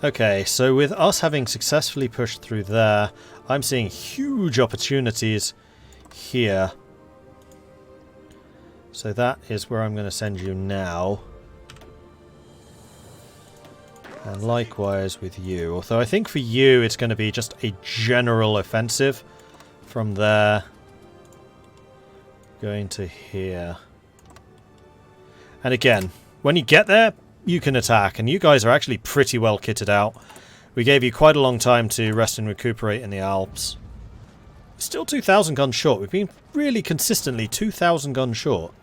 Okay, so with us having successfully pushed through there, I'm seeing huge opportunities here. So that is where I'm going to send you now. And likewise with you. Although I think for you it's going to be just a general offensive from there. Going to here. And again, when you get there, you can attack. And you guys are actually pretty well kitted out. We gave you quite a long time to rest and recuperate in the Alps. Still 2,000 guns short. We've been really consistently 2,000 guns short.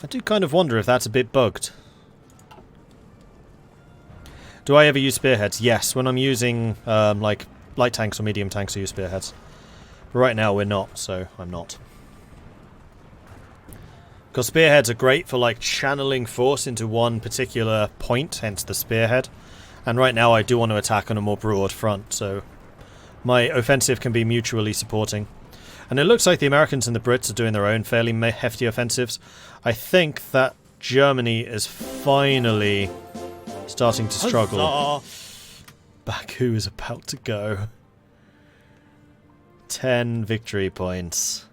I do kind of wonder if that's a bit bugged. Do I ever use spearheads? Yes, when I'm using like light tanks or medium tanks I use spearheads. But right now we're not, so I'm not. Because spearheads are great for like channeling force into one particular point, hence the spearhead. And right now I do want to attack on a more broad front, so my offensive can be mutually supporting. And it looks like the Americans and the Brits are doing their own fairly hefty offensives. I think that Germany is finally starting to struggle. Huzzah! Baku is about to go. 10 victory points.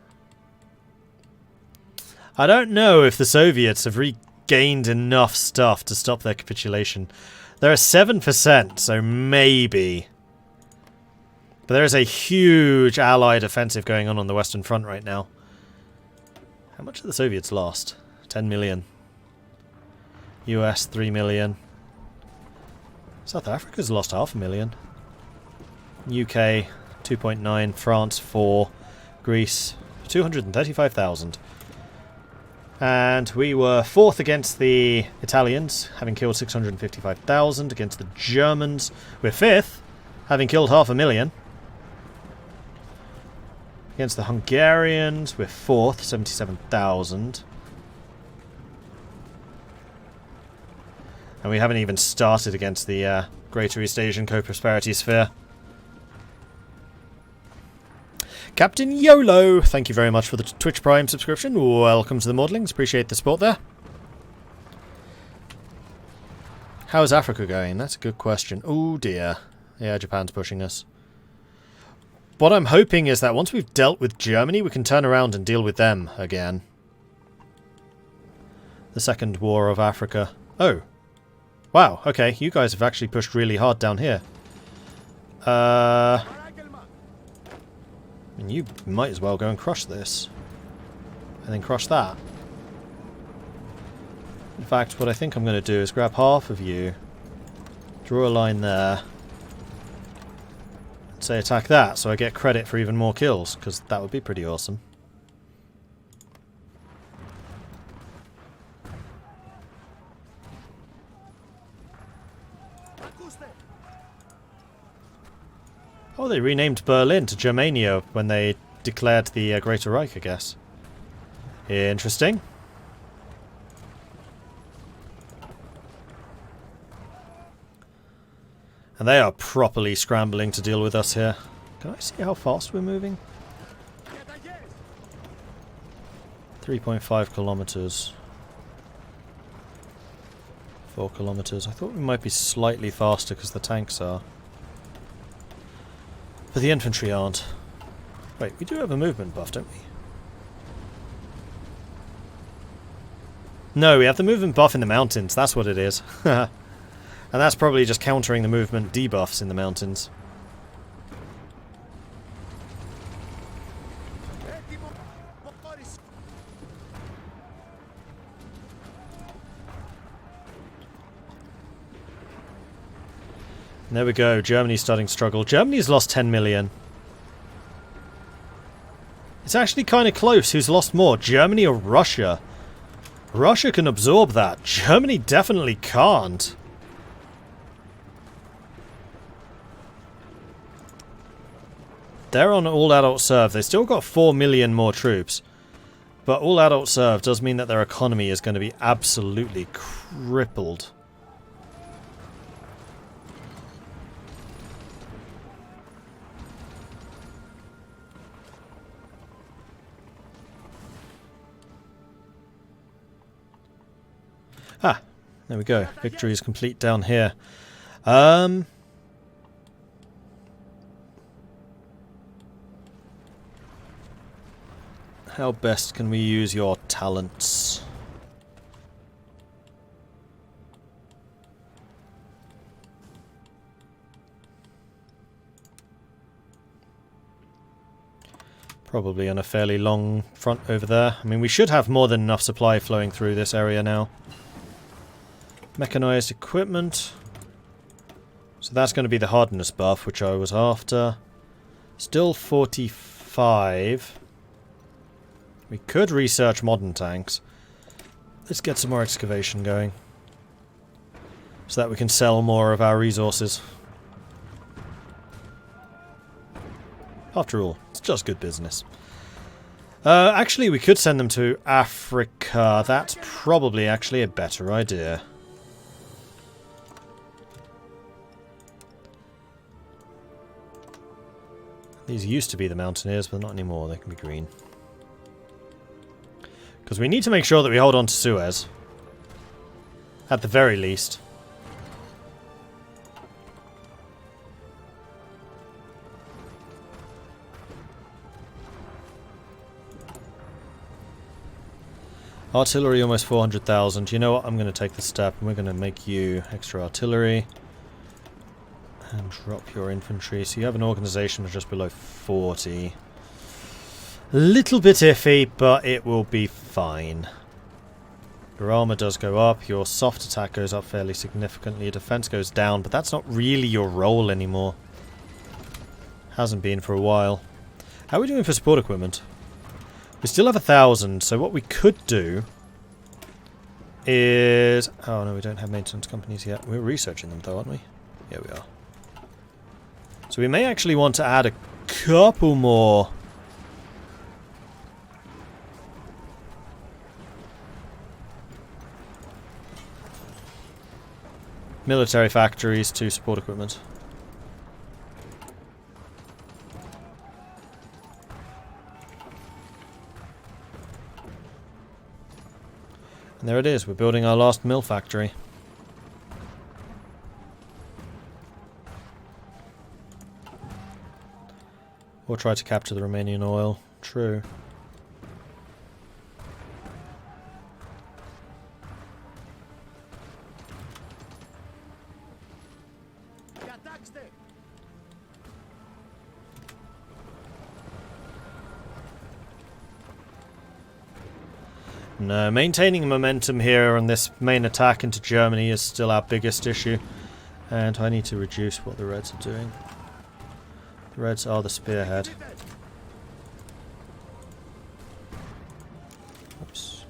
I don't know if the Soviets have regained enough stuff to stop their capitulation. They're at 7%, so maybe. But there is a huge Allied offensive going on the Western Front right now. How much have the Soviets lost? 10 million. US 3 million. South Africa's lost 500,000. UK 2.9. France 4. Greece 235,000. And we were 4th against the Italians, having killed 655,000. Against the Germans, we're 5th, having killed 500,000. Against the Hungarians, we're 4th, 77,000. And we haven't even started against the Greater East Asian Co-Prosperity Sphere. Captain YOLO, thank you very much for the Twitch Prime subscription. Welcome to the Maudlings. Appreciate the support there. How's Africa going? That's a good question. Oh dear. Yeah, Japan's pushing us. What I'm hoping is that once we've dealt with Germany, we can turn around and deal with them again. The Second War of Africa. Oh. Wow, okay. You guys have actually pushed really hard down here. And you might as well go and crush this. And then crush that. In fact, what I think I'm going to do is grab half of you, draw a line there, and say attack that, so I get credit for even more kills, because that would be pretty awesome. Oh, they renamed Berlin to Germania when they declared the Greater Reich, I guess. Interesting. And they are properly scrambling to deal with us here. Can I see how fast we're moving? 3.5 kilometers. 4 kilometers. I thought we might be slightly faster because the tanks are. But the infantry aren't. Wait, we do have a movement buff, don't we? No, we have the movement buff in the mountains. That's what it is. And that's probably just countering the movement debuffs in the mountains. And there we go. Germany's starting to struggle. Germany's lost 10 million. It's actually kind of close. Who's lost more? Germany or Russia? Russia can absorb that. Germany definitely can't. They're on all-adult serve. They've still got 4 million more troops. But all-adult serve does mean that their economy is going to be absolutely crippled. There we go. Victory is complete down here. How best can we use your talents? Probably on a fairly long front over there. I mean, we should have more than enough supply flowing through this area now. Mechanized equipment. So that's going to be the hardness buff, which I was after. Still 45. We could research modern tanks. Let's get some more excavation going. So that we can sell more of our resources. After all, it's just good business. Actually, we could send them to Africa. That's probably actually a better idea. These used to be the mountaineers, but not anymore. They can be green. Because we need to make sure that we hold on to Suez. At the very least. Artillery almost 400,000. You know what? I'm going to take the step and we're going to make you extra artillery. And drop your infantry. So you have an organization of just below 40. A little bit iffy, but it will be fine. Your armor does go up. Your soft attack goes up fairly significantly. Your defense goes down, but that's not really your role anymore. Hasn't been for a while. How are we doing for support equipment? We still have 1,000, so what we could do is... Oh no, we don't have maintenance companies yet. We're researching them though, aren't we? Yeah, we are. So we may actually want to add a couple more. Military factories to support equipment. And there it is, we're building our last mill factory. Or try to capture the Romanian oil. True. No, maintaining momentum here on this main attack into Germany is still our biggest issue. And I need to reduce what the Reds are doing. The Reds are the spearhead. Oops.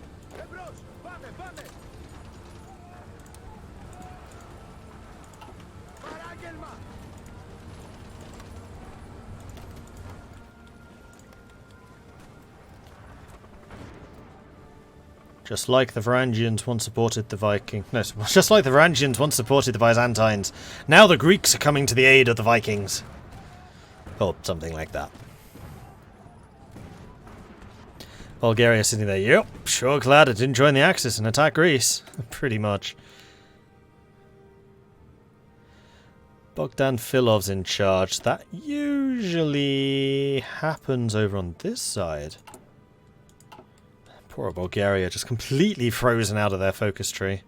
Just like the Varangians once supported the Viking. No, just like the Varangians once supported the Byzantines. Now the Greeks are coming to the aid of the Vikings. Or something like that. Bulgaria sitting there. Yep, sure glad I didn't join the Axis and attack Greece. Pretty much. Bogdan Filov's in charge. That usually happens over on this side. Poor Bulgaria, just completely frozen out of their focus tree.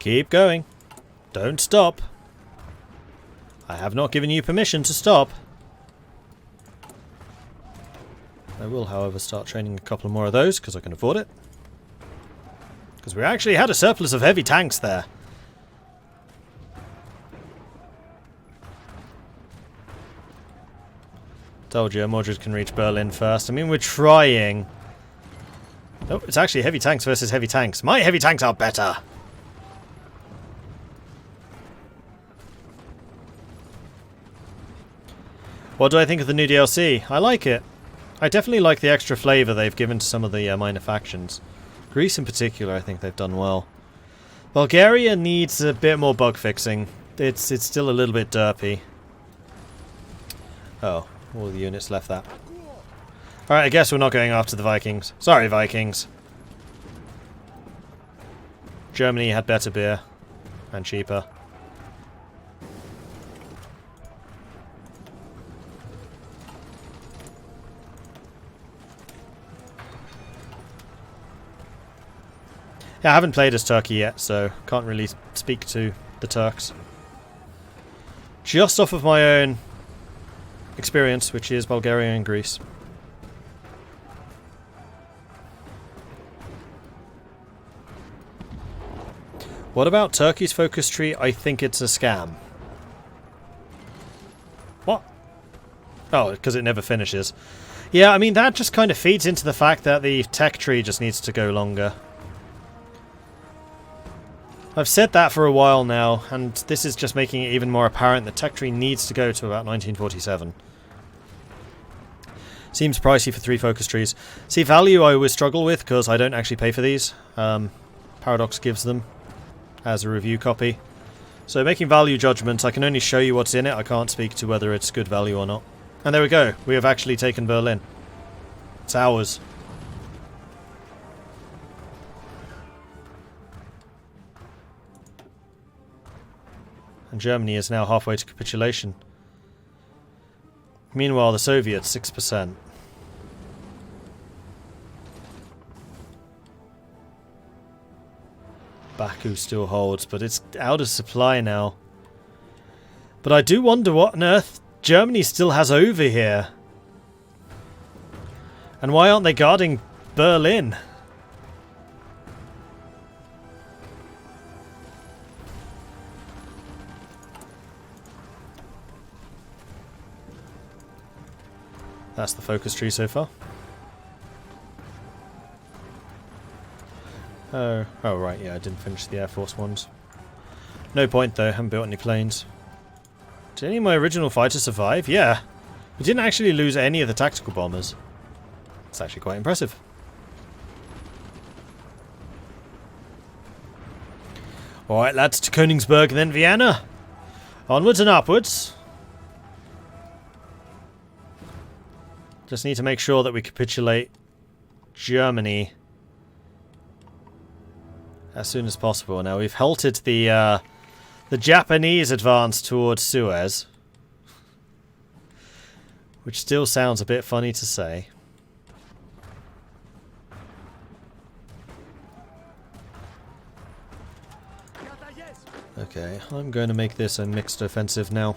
Keep going. Don't stop. I have not given you permission to stop. I will, however, start training a couple more of those, because I can afford it. Because we actually had a surplus of heavy tanks there. Told you, Mordred can reach Berlin first. I mean, we're trying. Oh, it's actually heavy tanks versus heavy tanks. My heavy tanks are better! What do I think of the new DLC? I like it. I definitely like the extra flavour they've given to some of the minor factions. Greece in particular, I think they've done well. Bulgaria needs a bit more bug fixing. It's still a little bit derpy. Oh, all the units left that. Alright, I guess we're not going after the Vikings. Sorry, Vikings. Germany had better beer. And cheaper. Yeah, I haven't played as Turkey yet, so can't really speak to the Turks. Just off of my own experience, which is Bulgaria and Greece. What about Turkey's focus tree? I think it's a scam. What? Oh, because it never finishes. Yeah, I mean, that just kind of feeds into the fact that the tech tree just needs to go longer. I've said that for a while now, and this is just making it even more apparent that tech tree needs to go to about 1947. Seems pricey for 3 focus trees. See, value I always struggle with, because I don't actually pay for these. Paradox gives them as a review copy. So making value judgments, I can only show you what's in it, I can't speak to whether it's good value or not. And there we go, we have actually taken Berlin. It's ours. And Germany is now halfway to capitulation. Meanwhile, the Soviets, 6%. Baku still holds, but it's out of supply now. But I do wonder what on earth Germany still has over here. And why aren't they guarding Berlin? That's the focus tree so far. Oh right, yeah, I didn't finish the Air Force ones. No point though, haven't built any planes. Did any of my original fighters survive? Yeah. We didn't actually lose any of the tactical bombers. It's actually quite impressive. Alright lads, to Königsberg and then Vienna. Onwards and upwards. Just need to make sure that we capitulate Germany as soon as possible. Now we've halted the Japanese advance towards Suez, which still sounds a bit funny to say. Okay, I'm going to make this a mixed offensive now.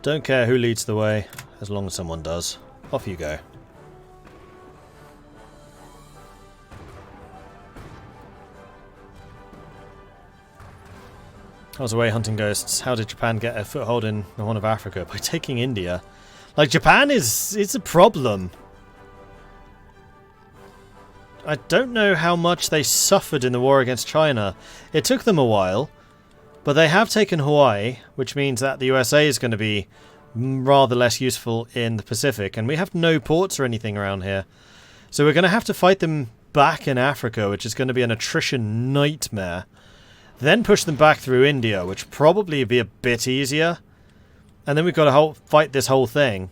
Don't care who leads the way, as long as someone does. Off you go. I was away hunting ghosts. How did Japan get a foothold in the Horn of Africa? By taking India. Like, Japan it's a problem. I don't know how much they suffered in the war against China. It took them a while. But they have taken Hawaii, which means that the USA is going to be rather less useful in the Pacific, and we have no ports or anything around here. So we're going to have to fight them back in Africa, which is going to be an attrition nightmare. Then push them back through India, which probably be a bit easier. And then we've got to fight this whole thing.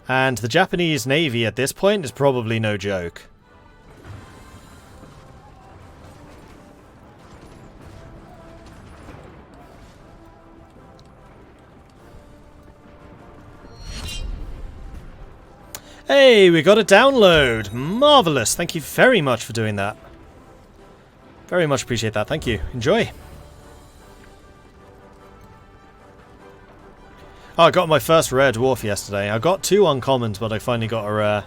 And the Japanese Navy at this point is probably no joke. Hey, we got a download! Marvellous! Thank you very much for doing that. Very much appreciate that, thank you. Enjoy! Oh, I got my first rare dwarf yesterday. I got 2 uncommons, but I finally got a rare.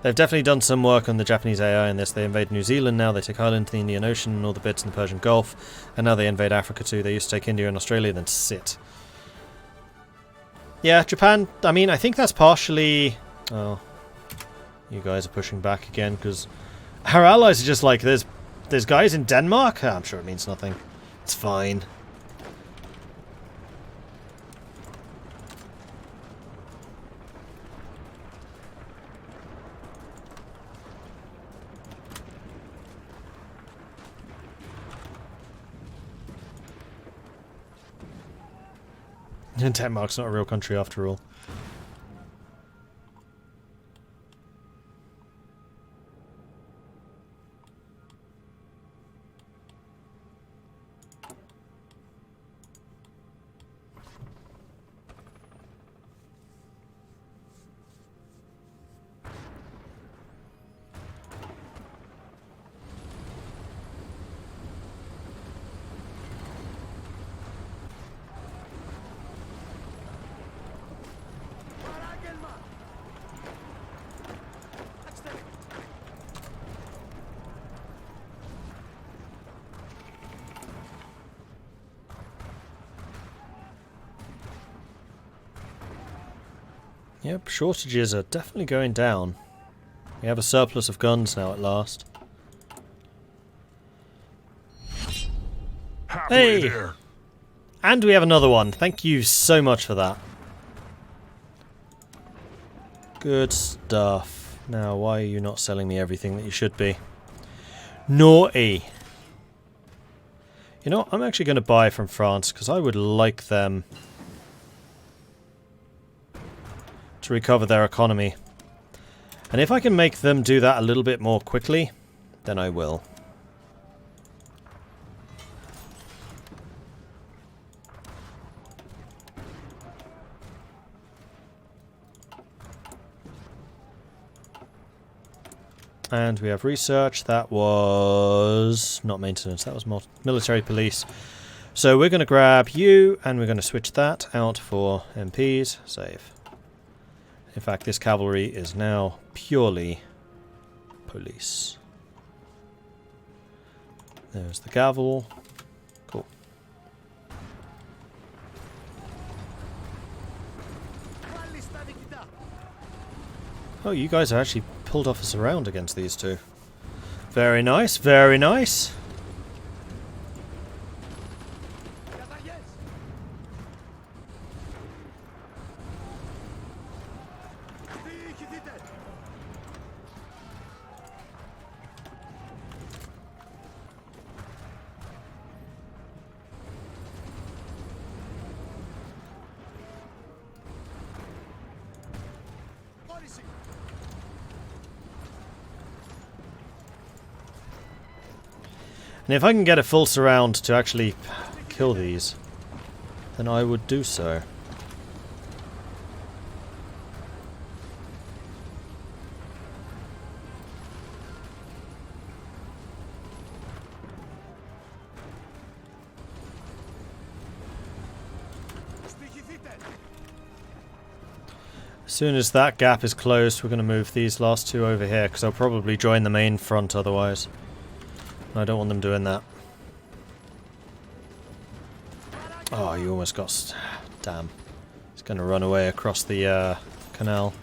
They've definitely done some work on the Japanese AI in this. They invade New Zealand now, they take Ireland, the Indian Ocean, and all the bits in the Persian Gulf, and now they invade Africa too. They used to take India and Australia, then sit. Yeah, Japan, I mean, I think that's partially... Oh, you guys are pushing back again, because our allies are just like, there's guys in Denmark? Oh, I'm sure it means nothing. It's fine. Denmark's not a real country after all. Yep, shortages are definitely going down. We have a surplus of guns now at last. Hey! There. And we have another one. Thank you so much for that. Good stuff. Now, why are you not selling me everything that you should be? Naughty! You know what? I'm actually going to buy from France, because I would like them to recover their economy. And if I can make them do that a little bit more quickly, then I will. And we have research. That was not maintenance, that was military police. So we're going to grab you, and we're going to switch that out for MPs. Save. In fact, this cavalry is now purely police. There's the gavel. Cool. Oh, you guys are actually pulled off us around against these two. Very nice, very nice. And if I can get a full surround to actually kill these, then I would do so. As soon as that gap is closed, we're going to move these last two over here, because they'll probably join the main front otherwise. I don't want them doing that. Oh, you almost got... Damn. He's going to run away across the canal.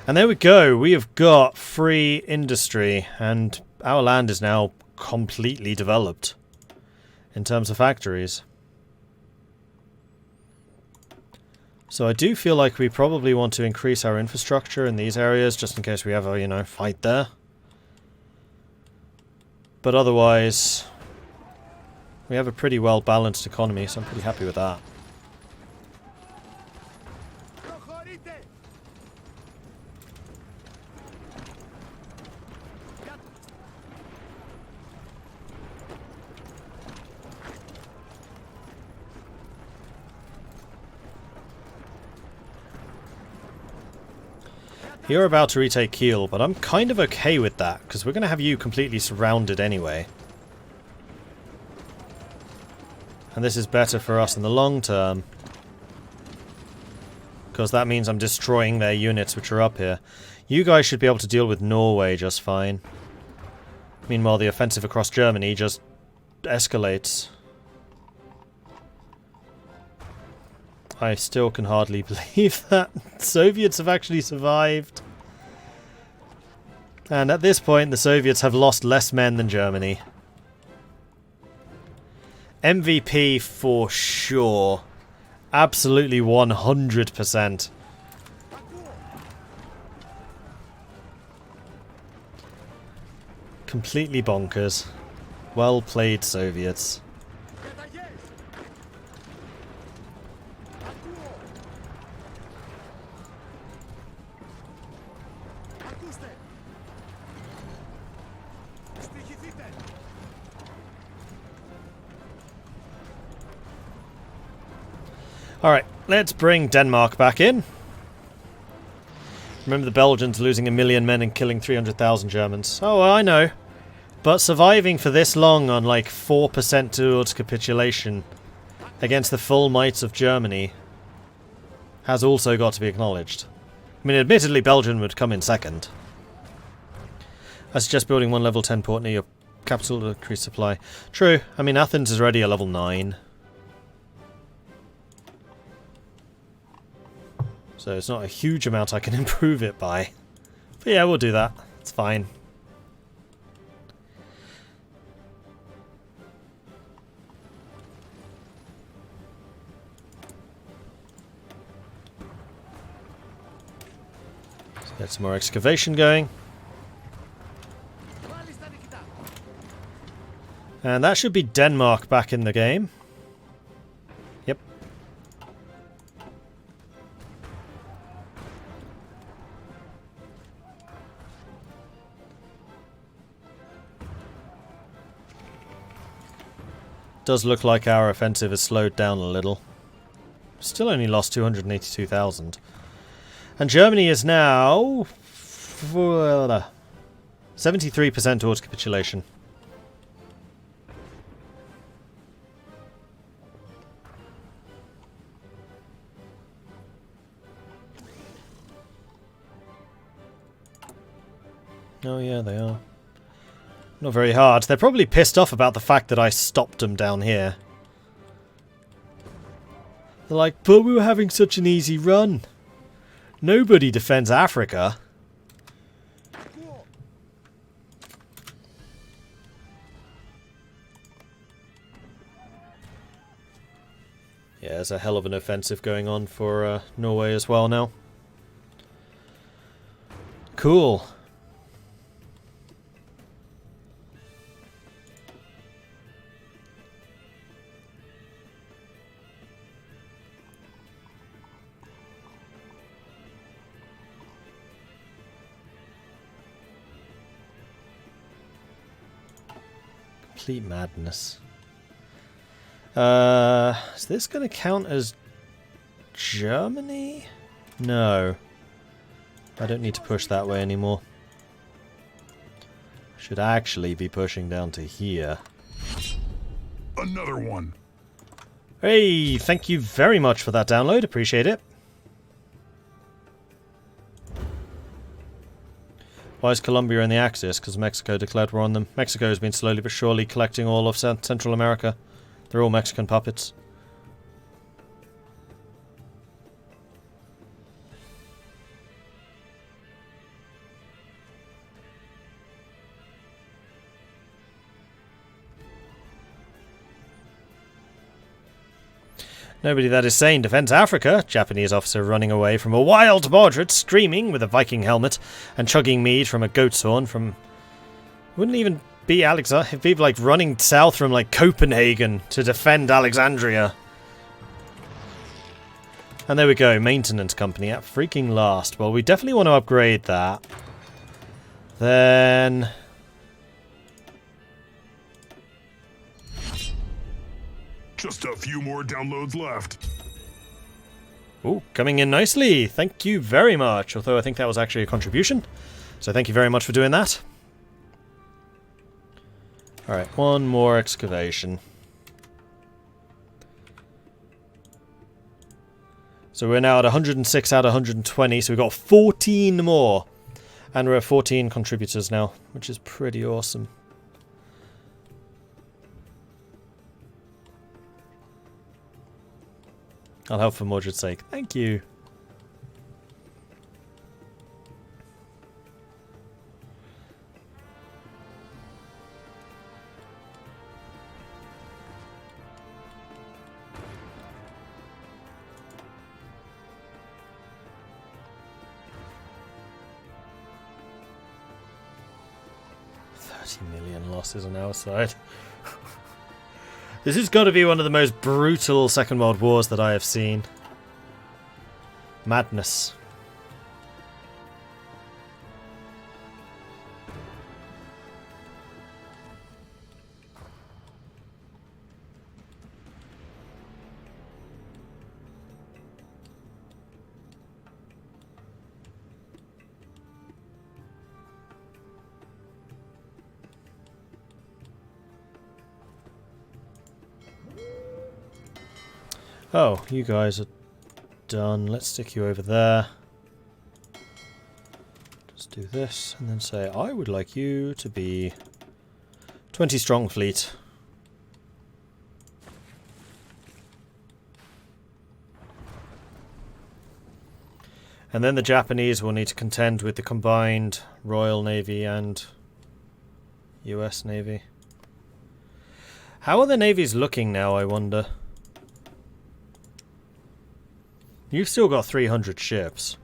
And there we go. We have got free industry. And our land is now completely developed. In terms of factories. So I do feel like we probably want to increase our infrastructure in these areas. Just in case we have a, you know, fight there. But otherwise, we have a pretty well-balanced economy, so I'm pretty happy with that. You're about to retake Kiel, but I'm kind of okay with that, because we're going to have you completely surrounded anyway. And this is better for us in the long term. Because that means I'm destroying their units which are up here. You guys should be able to deal with Norway just fine. Meanwhile, the offensive across Germany just escalates. I still can hardly believe that Soviets have actually survived. And at this point, the Soviets have lost less men than Germany. MVP for sure. Absolutely 100%. Completely bonkers. Well played, Soviets. Alright, let's bring Denmark back in. Remember the Belgians losing 1 million men and killing 300,000 Germans. Oh, I know. But surviving for this long on like 4% towards capitulation against the full might of Germany has also got to be acknowledged. I mean, admittedly, Belgium would come in second. I suggest building one level 10 port near your capital to increase supply. True. I mean, Athens is already a level 9. So it's not a huge amount I can improve it by. But yeah, we'll do that. It's fine. Let's get some more excavation going. And that should be Denmark back in the game. Yep. Does look like our offensive has slowed down a little. Still only lost 282,000. And Germany is now 73% towards capitulation. Oh yeah, they are. Not very hard. They're probably pissed off about the fact that I stopped them down here. They're like, but we were having such an easy run. Nobody defends Africa. Yeah, there's a hell of an offensive going on for Norway as well now. Cool. Complete madness. Is this going to count as Germany? No. I don't need to push that way anymore. Should actually be pushing down to here. Another one. Hey, thank you very much for that download. Appreciate it. Why is Colombia in the Axis? Because Mexico declared war on them. Mexico has been slowly but surely collecting all of Central America. They're all Mexican puppets. Nobody that is sane defends Africa. Japanese officer running away from a wild Mordred, screaming with a Viking helmet and chugging mead from a goat's horn from... Wouldn't even be Alexandria. It'd be like running south from like Copenhagen to defend Alexandria. And there we go, maintenance company at freaking last. Well, we definitely want to upgrade that. Then... Just a few more downloads left. Ooh, coming in nicely. Thank you very much. Although I think that was actually a contribution. So thank you very much for doing that. Alright, one more excavation. So we're now at 106 out of 120, so we've got 14 more. And we're at 14 contributors now, which is pretty awesome. I'll help for Mordred's sake. Thank you. $30 million losses on our side. This has got to be one of the most brutal Second World Wars that I have seen. Madness. Oh, you guys are done. Let's stick you over there. Just do this and then say, I would like you to be 20 strong fleet. And then the Japanese will need to contend with the combined Royal Navy and US Navy. How are the navies looking now, I wonder? You've still got 300 ships.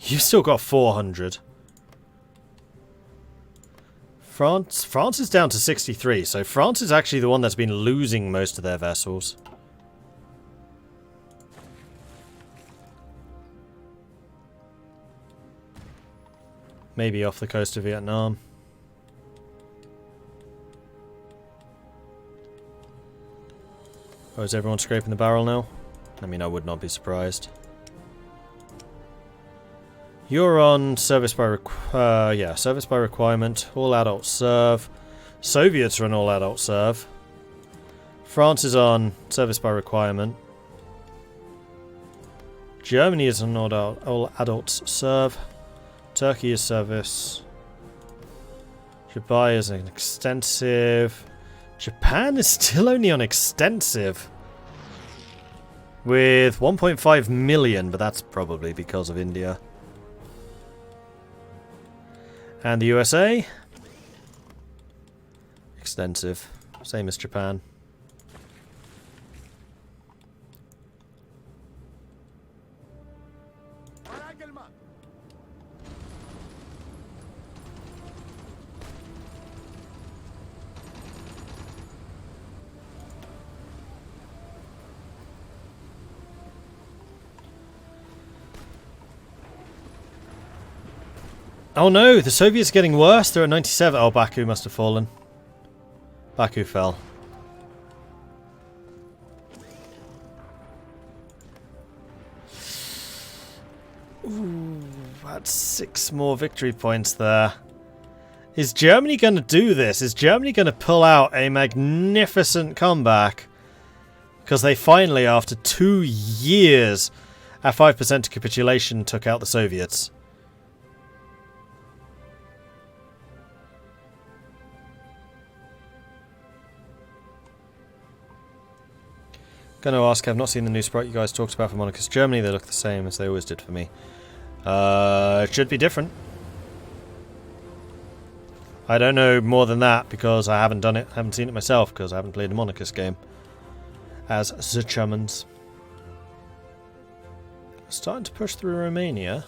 You've still got 400. France is down to 63, so France is actually the one that's been losing most of their vessels. Maybe off the coast of Vietnam. Oh, is everyone scraping the barrel now? I mean, I would not be surprised. You're on service by service by requirement. All adults serve. Soviets are on all adults serve. France is on service by requirement. Germany is on all adults serve. Turkey is service. Dubai is an extensive. Japan is still only on extensive. With 1.5 million, but that's probably because of India. And the USA? Extensive. Same as Japan. Oh no, the Soviets are getting worse. They're at 97. Oh, Baku must have fallen. Baku fell. Ooh, that's 6 more victory points there. Is Germany going to do this? Is Germany going to pull out a magnificent comeback? Because they finally, after 2 years, at 5% capitulation, took out the Soviets. Gonna ask, I've not seen the new sprite you guys talked about for Monarchist Germany. They look the same as they always did for me. It should be different. I don't know more than that because I haven't done it. I haven't seen it myself because I haven't played a Monarchist game. As the Germans. Starting to push through Romania.